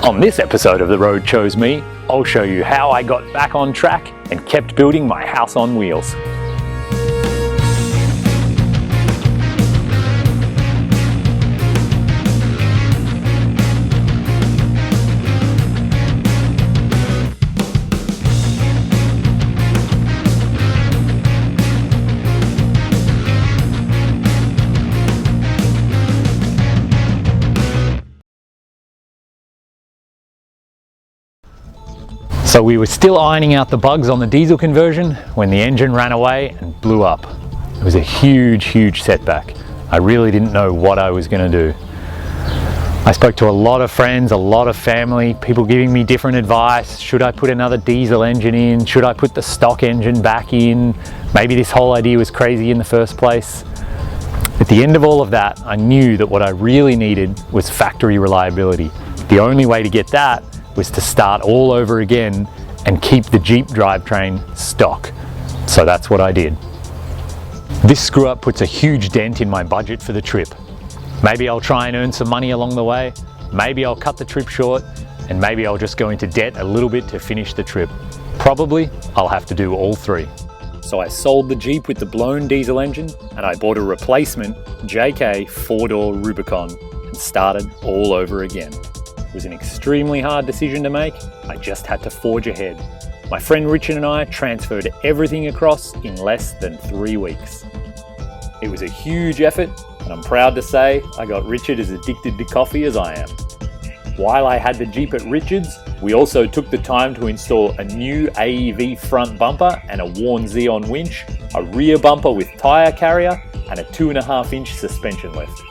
On this episode of The Road Chose Me, I'll show you how I got back on track and kept building my house on wheels. So we were still ironing out the bugs on the diesel conversion when the engine ran away and blew up. It was a huge setback. I really didn't know what I was going to do. I spoke to a lot of friends, a lot of family, people giving me different advice. Should I put another diesel engine in? Should I put the stock engine back in? Maybe this whole idea was crazy in the first place. At the end of all of that, I knew that what I really needed was factory reliability. The only way to get that was to start all over again and keep the Jeep drivetrain stock. So that's what I did. This screw up puts a huge dent in my budget for the trip. Maybe I'll try and earn some money along the way, maybe I'll cut the trip short, and maybe I'll just go into debt a little bit to finish the trip. Probably I'll have to do all three. So I sold the Jeep with the blown diesel engine and I bought a replacement JK 4-door Rubicon and started all over again. It was an extremely hard decision to make. I just had to forge ahead. My friend Richard and I transferred everything across in less than 3 weeks. It was a huge effort, and I'm proud to say I got Richard as addicted to coffee as I am. While I had the Jeep at Richard's, we also took the time to install a new AEV front bumper and a worn Xeon winch, a rear bumper with tyre carrier, and a 2.5-inch suspension lift.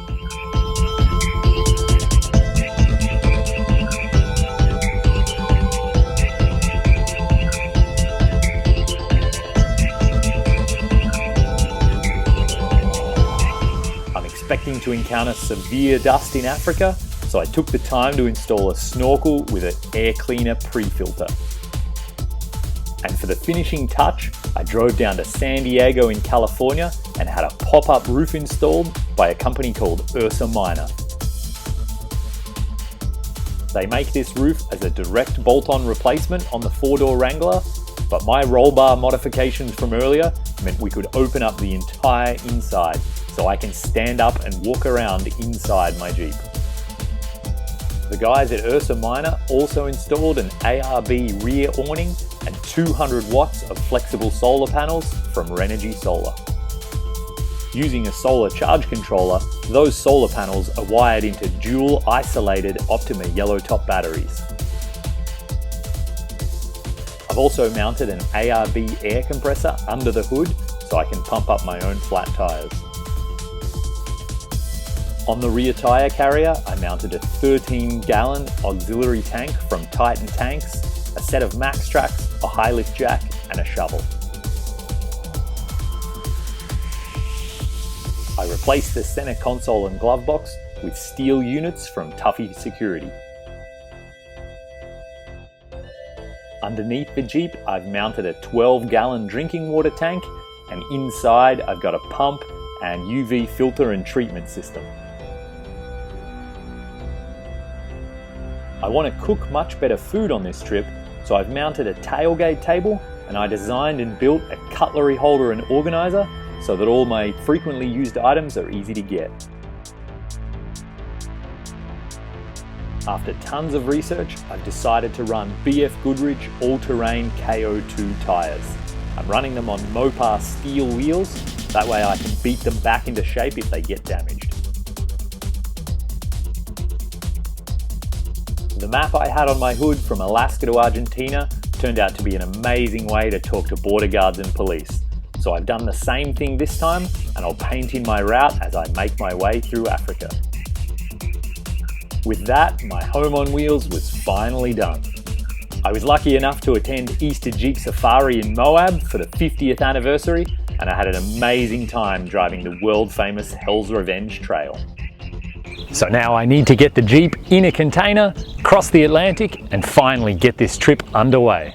Expecting to encounter severe dust in Africa, so I took the time to install a snorkel with an air cleaner pre-filter. And for the finishing touch, I drove down to San Diego in California and had a pop-up roof installed by a company called Ursa Minor. They make this roof as a direct bolt-on replacement on the 4-door Wrangler, but my roll bar modifications from earlier meant we could open up the entire inside, so I can stand up and walk around inside my Jeep. The guys at Ursa Minor also installed an ARB rear awning and 200 watts of flexible solar panels from Renogy Solar. Using a solar charge controller, those solar panels are wired into dual isolated Optima yellow top batteries. I've also mounted an ARB air compressor under the hood so I can pump up my own flat tires. On the rear tyre carrier, I mounted a 13-gallon auxiliary tank from Titan Tanks, a set of max tracks, a high lift jack, and a shovel. I replaced the center console and glove box with steel units from Tuffy Security. Underneath the Jeep, I've mounted a 12-gallon drinking water tank, and inside I've got a pump and UV filter and treatment system. I want to cook much better food on this trip, so I've mounted a tailgate table and I designed and built a cutlery holder and organizer so that all my frequently used items are easy to get. After tons of research, I've decided to run BF Goodrich all-terrain KO2 tires. I'm running them on Mopar steel wheels, that way I can beat them back into shape if they get damaged. The map I had on my hood from Alaska to Argentina turned out to be an amazing way to talk to border guards and police. So I've done the same thing this time, and I'll paint in my route as I make my way through Africa. With that, my home on wheels was finally done. I was lucky enough to attend Easter Jeep Safari in Moab for the 50th anniversary, and I had an amazing time driving the world-famous Hell's Revenge Trail. So now I need to get the Jeep in a container, cross the Atlantic, and finally get this trip underway.